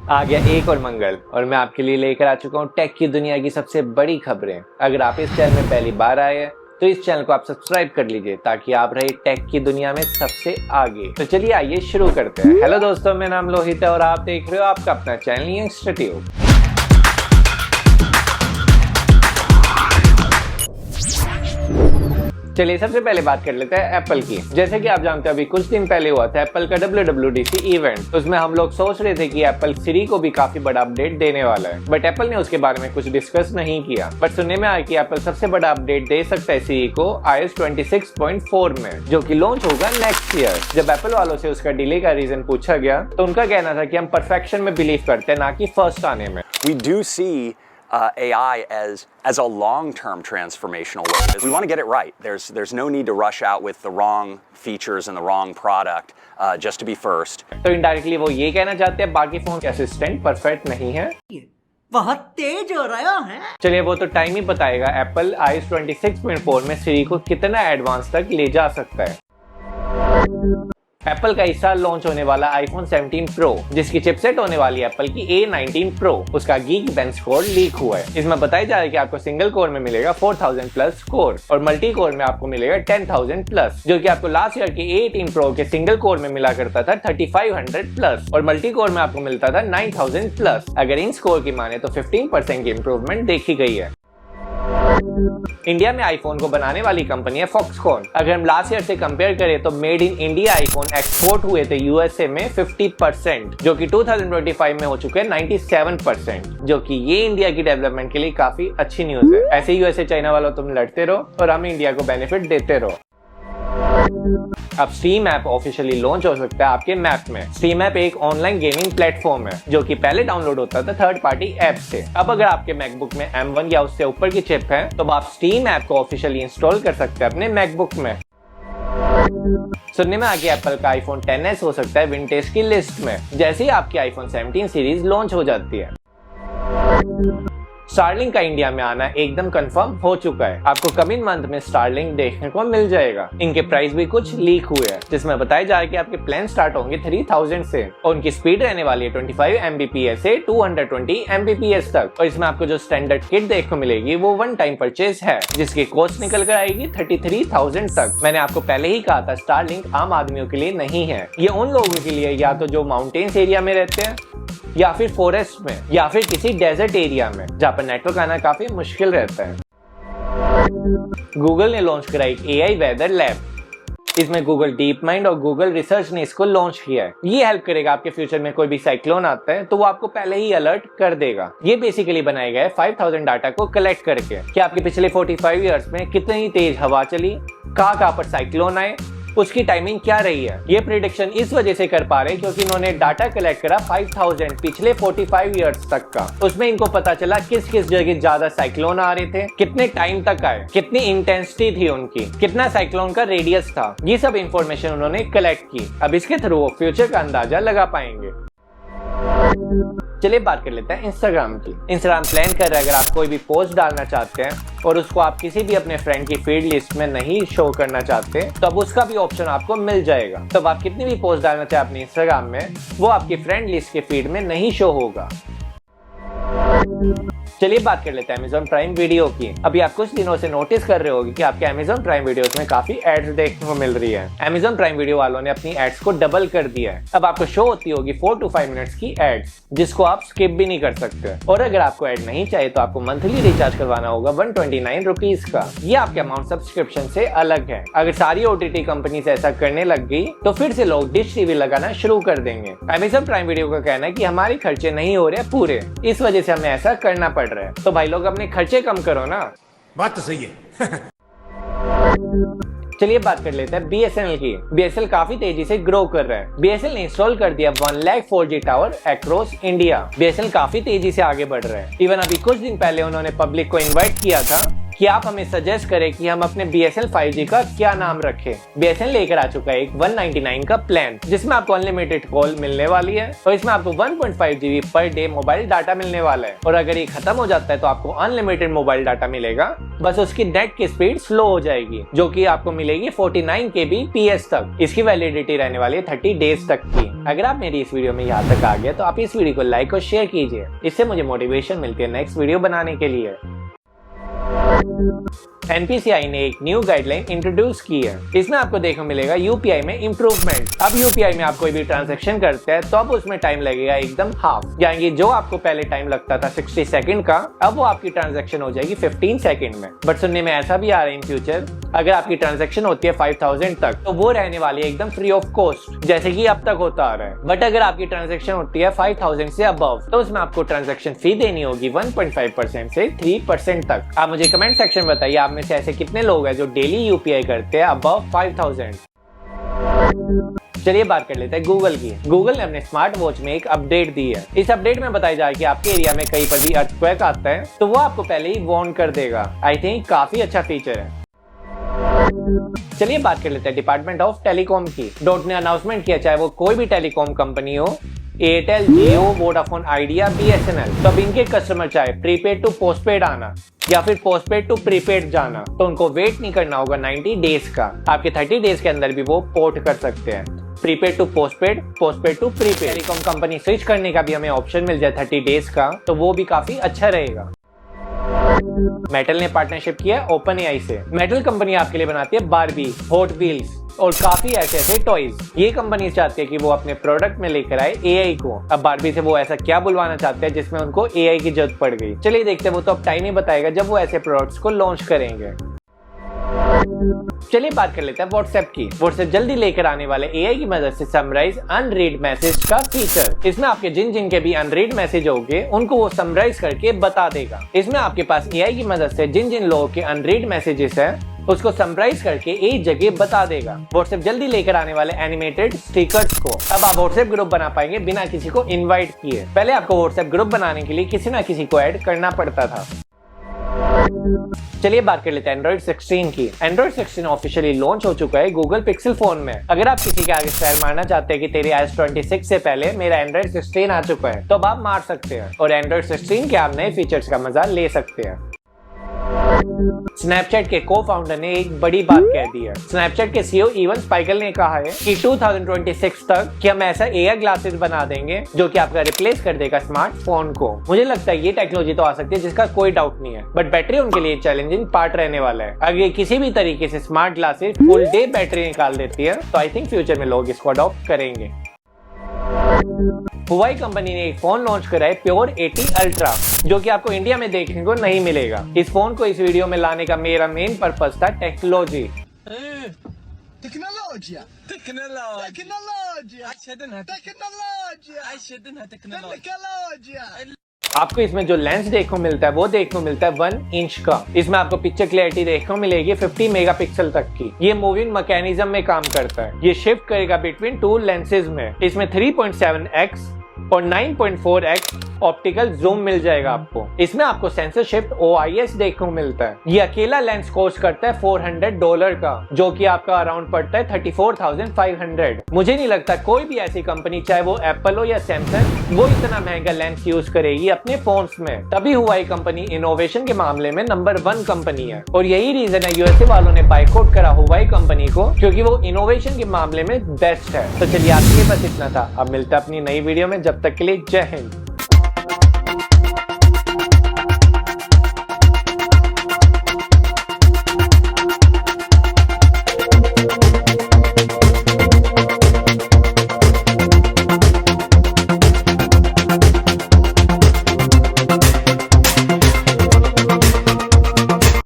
आ गया एक और मंगल और मैं आपके लिए लेकर आ चुका हूँ टेक की दुनिया की सबसे बड़ी खबरें। अगर आप इस चैनल में पहली बार आए हैं तो इस चैनल को आप सब्सक्राइब कर लीजिए ताकि आप रहे टेक की दुनिया में सबसे आगे। तो चलिए आइए शुरू करते हैं। हेलो दोस्तों, मेरा नाम लोहित है और आप देख रहे हो आपका अपना चैनल यंगस्टर ट्यूब। चलिए सबसे पहले बात कर लेते हैं एप्पल की। जैसे कि आप जानते हैं अभी कुछ दिन पहले हुआ था एप्पल का WWDC इवेंट। उसमें हम लोग सोच रहे थे कि एप्पल सिरी को भी काफी बड़ा अपडेट देने वाला है, बट एप्पल ने उसके बारे में कुछ डिस्कस नहीं किया। बट सुनने में आया कि एप्पल सबसे बड़ा अपडेट दे सकता है सिरी को iOS 26.4 में, जो कि लॉन्च होगा नेक्स्ट ईयर। जब एप्पल वालों से उसका डिले का रीजन पूछा गया तो उनका कहना था कि हम परफेक्शन में बिलीव करते हैं, ना कि फर्स्ट आने में। We do see AI as a long-term transformational wave. We want to get it right. There's no need to rush out with the wrong features and the wrong product just to be first. तो indirectly वो ये कहना चाहते हैं बाकी phone के assistant perfect नहीं है, बहुत तेज हो रहा है। चलिए वो तो टाइम ही बताएगा एप्पल iOS 26.4 में सिरी को कितना एडवांस तक ले जा सकता है। एप्पल का इस साल लॉन्च होने वाला iPhone 17 Pro, जिसकी चिपसेट होने वाली है एप्पल की A19 Pro, उसका Geekbench स्कोर लीक हुआ है। इसमें बताया जा रहा है कि आपको सिंगल कोर में मिलेगा 4000 प्लस स्कोर और मल्टी कोर में आपको मिलेगा 10000 प्लस, जो कि आपको लास्ट ईयर की A18 Pro के सिंगल कोर में मिला करता था 3500 प्लस और मल्टी कोर में आपको मिलता था 9000 प्लस। अगर इन स्कोर की माने तो 15% की इंप्रूवमेंट देखी गई है। इंडिया में आईफोन को बनाने वाली कंपनी है फॉक्सकॉन। अगर हम लास्ट ईयर से कंपेयर करें तो made in India iPhone export हुए थे यूएसए में 50%, जो कि 2025 में हो चुके हैं 97%, जो कि ये इंडिया की डेवलपमेंट के लिए काफी अच्छी न्यूज है। ऐसे यूएसए चाइना वालों तुम लड़ते रहो और हम इंडिया को बेनिफिट देते रहो। अब स्टीम ऐप ऑफिशियली लॉन्च हो सकता है आपके मैप में। स्टीम ऐप एक ऑनलाइन गेमिंग प्लेटफॉर्म है जो कि पहले डाउनलोड होता था थर्ड पार्टी ऐप से। अब अगर आपके मैकबुक में M1 या उससे ऊपर की चिप है तो आप स्टीम ऐप को ऑफिशियली इंस्टॉल कर सकते हैं अपने मैकबुक में। सुनने में आगे एप्पल का iPhone XS हो सकता है विंटेज की लिस्ट में, जैसे ही आपकी iPhone 17 सीरीज लॉन्च हो जाती है। स्टारलिंक का इंडिया में आना एकदम कंफर्म हो चुका है। आपको कमिंग मंथ में स्टारलिंक देखने को मिल जाएगा। इनके प्राइस भी कुछ लीक हुए हैं, जिसमें बताया जा रहा है कि आपके प्लान स्टार्ट होंगे 3000 से और उनकी स्पीड रहने वाली है 25 Mbps से 220 Mbps तक। और इसमें आपको जो स्टैंडर्ड किट देखने को मिलेगी वो वन टाइम परचेज है, जिसकी कॉस्ट निकल कर आएगी 33,000 तक। मैंने आपको पहले ही कहा था स्टारलिंक आम आदमियों के लिए नहीं है, ये उन लोगों के लिए या तो जो माउंटेन्स एरिया में रहते हैं या फिर फॉरेस्ट में या फिर किसी डेजर्ट एरिया में जहाँ पर नेटवर्क आना काफी मुश्किल रहता है। गूगल ने लॉन्च करा एक AI वेदर लैब। इसमें गूगल डीप माइंड और गूगल रिसर्च ने इसको लॉन्च किया है। ये हेल्प करेगा आपके फ्यूचर में कोई भी साइक्लोन आता है तो वो आपको पहले ही अलर्ट कर देगा। ये बेसिकली बनाया गया है 5000 डाटा को कलेक्ट करके कि आपके पिछले 45 ईयर्स में कितनी तेज हवा चली, कहाँ पर साइक्लोन आए, उसकी टाइमिंग क्या रही है। ये प्रेडिक्शन इस वजह से कर पा रहे हैं क्योंकि इन्होंने डाटा कलेक्ट करा 5000 पिछले 45 इयर्स तक का। उसमें इनको पता चला किस किस जगह ज्यादा साइक्लोन आ रहे थे, कितने टाइम तक आए, कितनी इंटेंसिटी थी उनकी, कितना साइक्लोन का रेडियस था। ये सब इंफॉर्मेशन उन्होंने कलेक्ट की। अब इसके थ्रू वो फ्यूचर का अंदाजा लगा पाएंगे। चलिए बात कर लेते हैं इंस्टाग्राम की। इंस्टाग्राम प्लान कर रहा है अगर आप कोई भी पोस्ट डालना चाहते हैं और उसको आप किसी भी अपने फ्रेंड की फीड लिस्ट में नहीं शो करना चाहते तो अब उसका भी ऑप्शन आपको मिल जाएगा। तो आप कितनी भी पोस्ट डालना चाहे अपने इंस्टाग्राम में वो आपकी फ्रेंड लिस्ट के फीड में नहीं शो होगा। चलिए बात कर लेते हैं Amazon प्राइम वीडियो की। अभी आप कुछ दिनों से नोटिस कर रहे होंगे कि आपके Amazon प्राइम वीडियोस में काफी एड्स देखने को मिल रही है। Amazon प्राइम वीडियो वालों ने अपनी एड्स को डबल कर दिया है। अब आपको शो होती होगी 4 to 5 मिनट्स की एड्स, जिसको आप स्किप भी नहीं कर सकते। और अगर आपको एड नहीं चाहिए तो आपको मंथली रिचार्ज करवाना होगा 129 रुपीज का। ये आपके अमाउंट सब्सक्रिप्शन से अलग है। अगर सारी OTT कंपनी ऐसा करने लग गई तो फिर से लोग डिश टीवी लगाना शुरू कर देंगे। Amazon प्राइम वीडियो का कहना है कि हमारे खर्चे नहीं हो रहे पूरे, इस वजह से हमें ऐसा करना पड़ रहा है। तो भाई लोग अपने खर्चे कम करो ना। बात तो सही है। चलिए बात कर लेते हैं BSNL की। BSNL काफी तेजी से ग्रो कर रहा है। BSNL ने इंस्टॉल कर दिया 1 lakh 4G tower across India. BSNL काफी तेजी से आगे बढ़ रहा है। इवन अभी कुछ दिन पहले उन्होंने पब्लिक को इनवाइट किया था कि आप हमें सजेस्ट करें कि हम अपने BSNL 5G का क्या नाम रखें। BSNL लेकर आ चुका है एक 199 का प्लान, जिसमें आपको अनलिमिटेड कॉल मिलने वाली है और इसमें आपको 1.5 GB per day mobile data मिलने वाला है। और अगर ये खत्म हो जाता है तो आपको अनलिमिटेड मोबाइल डाटा मिलेगा, बस उसकी नेट की स्पीड स्लो हो जाएगी, जो कि आपको मिलेगी 49 kbps तक। इसकी वैलिडिटी रहने वाली है 30 डेज तक की। अगर आप मेरी इस वीडियो में यहाँ तक आ गए तो आप इस वीडियो को लाइक और शेयर कीजिए, इससे मुझे मोटिवेशन मिलती है नेक्स्ट वीडियो बनाने के लिए। NPCI ने एक न्यू गाइडलाइन इंट्रोड्यूस की है। इसमें आपको देखने को मिलेगा UPI में इम्प्रूवमेंट। अब UPI में आप कोई भी ट्रांजैक्शन करते हैं तो अब उसमें टाइम लगेगा एकदम हाफ, यानी जो आपको पहले टाइम लगता था 60 सेकंड का, अब वो आपकी ट्रांजैक्शन हो जाएगी 15 सेकंड में। बट सुनने में ऐसा भी आ रहा है इन फ्यूचर अगर आपकी ट्रांजैक्शन होती है 5000 तक तो वो रहने वाली है एकदम फ्री ऑफ कॉस्ट, जैसे कि अब तक होता आ रहा है। बट अगर आपकी ट्रांजैक्शन होती है 5000 से अबव तो उसमें आपको ट्रांजैक्शन फी देनी होगी 1.5% से 3% तक। आप मुझे कमेंट सेक्शन बताइए आप में से ऐसे कितने लोग हैं जो डेली UPI करते हैं अबव 5000। चलिए बात कर लेते हैं गूगल की। गूगल ने अपने स्मार्ट वॉच में एक अपडेट दी है। इस अपडेट में बताया जा रहा है कि आपके एरिया में कहीं पर भी अर्थक्वेक आता है तो वो आपको पहले ही वार्न कर देगा। आई थिंक काफी अच्छा फीचर है। चलिए बात कर लेते हैं डिपार्टमेंट ऑफ टेलीकॉम की। डॉट ने अनाउंसमेंट किया, चाहे वो कोई भी टेलीकॉम कंपनी हो, एयरटेल, जियो, वोडाफोन आइडिया, BSNL, तो अब इनके कस्टमर चाहे प्रीपेड टू पोस्टपेड आना या फिर पोस्टपेड टू प्रीपेड जाना तो उनको वेट नहीं करना होगा 90 डेज का। आपके 30 डेज के अंदर भी वो पोर्ट कर सकते हैं, prepaid to postpaid, postpaid to prepaid. Telecom company switch करने का भी हमें ऑप्शन मिल जाए 30 डेज का, तो वो भी काफी अच्छा रहेगा। मेटल ने पार्टनरशिप किया है OpenAI से। मेटल कंपनी आपके लिए बनाती है बारबी, हॉट व्हील्स और काफी ऐसे टॉयज। ये कंपनी चाहती है कि वो अपने प्रोडक्ट में लेकर आए AI को। अब बारबी से वो ऐसा क्या बुलवाना चाहते हैं जिसमें उनको AI की जरूरत पड़ गई। चलिए देखते हैं, वो तो अब टाइम ही बताएगा जब वो ऐसे प्रोडक्ट्स को लॉन्च करेंगे। चलिए बात कर लेते हैं व्हाट्सएप की। व्हाट्सएप जल्दी लेकर आने वाले AI की मदद से समराइज अनरीड मैसेज का फीचर। इसमें आपके जिन के भी अनरीड मैसेज होंगे उनको वो समराइज करके बता देगा। इसमें आपके पास AI की मदद से जिन लोगों के अनरीड मैसेजेस हैं उसको समराइज करके एक जगह बता देगा। व्हाट्सएप जल्दी लेकर आने वाले एनिमेटेड स्टिकर्स को। अब आप व्हाट्सएप ग्रुप बना पाएंगे बिना किसी को इनवाइट किए। पहले आपको व्हाट्सएप ग्रुप बनाने के लिए किसी ना किसी को ऐड करना पड़ता था। चलिए बात कर लेते हैं एंड्रॉइड 16 की। एंड्रॉइड 16 ऑफिशियली लॉन्च हो चुका है गूगल पिक्सल फोन में। अगर आप किसी के आगे स्टाइल मारना चाहते हैं कि तेरे iOS 26 से पहले मेरा एंड्रॉइड 16 आ चुका है तो अब आप मार सकते हैं और एंड्रॉइड 16 के आप नए फीचर्स का मजा ले सकते हैं। स्नैपचैट के को-फाउंडर ने एक बड़ी बात कह दी है। स्नैपचैट के CEO इवन स्पाइगल ने कहा है कि 2026 तक कि हम ऐसा AR ग्लासेस बना देंगे जो कि आपका रिप्लेस कर देगा स्मार्टफोन को। मुझे लगता है ये टेक्नोलॉजी तो आ सकती है जिसका कोई डाउट नहीं है, बट बैटरी उनके लिए चैलेंजिंग पार्ट रहने वाला है। अगर ये किसी भी तरीके से smart glasses full day battery निकाल देती है तो आई थिंक फ्यूचर में लोग इसको अडॉप्ट करेंगे। हुआई कंपनी ने एक फोन लॉन्च करा है Pure 80 अल्ट्रा, जो कि आपको इंडिया में देखने को नहीं मिलेगा। इस फोन को इस वीडियो में लाने का मेरा मेन पर्पस था टेक्नोलॉजी। आपको इसमें जो लेंस देखने को मिलता है वो देखने को मिलता है 1 इंच का। इसमें आपको पिक्चर क्लैरिटी देखने को मिलेगी 50 मेगापिक्सल तक की। ये मूविंग मैकेनिज्म में काम करता है। ये शिफ्ट करेगा बिटवीन 2 लेंसेज में। इसमें 3.7x और 9.4x ऑप्टिकल जूम मिल जाएगा आपको। इसमें आपको सेंसर शिफ्ट OIS देखने को मिलता है। ये अकेला लेंस कॉस्ट करता है $400 का, जो कि आपका अराउंड पड़ता है 34,500। मुझे नहीं लगता कोई भी ऐसी कंपनी, चाहे वो एप्पल हो या सैमसंग, वो इतना महंगा लेंस यूज करेगी अपने फोन्स में। तभी हुआई कंपनी इनोवेशन के मामले में नंबर 1 कंपनी है और यही रीजन है USA वालों ने बाइकआउट करा हुआई कंपनी को, क्योंकि वो इनोवेशन के मामले में बेस्ट है। तो चलिए आज के लिए बस इतना था। अब मिलते हैं अपनी नई वीडियो में, जब तक के लिए जय हिंद।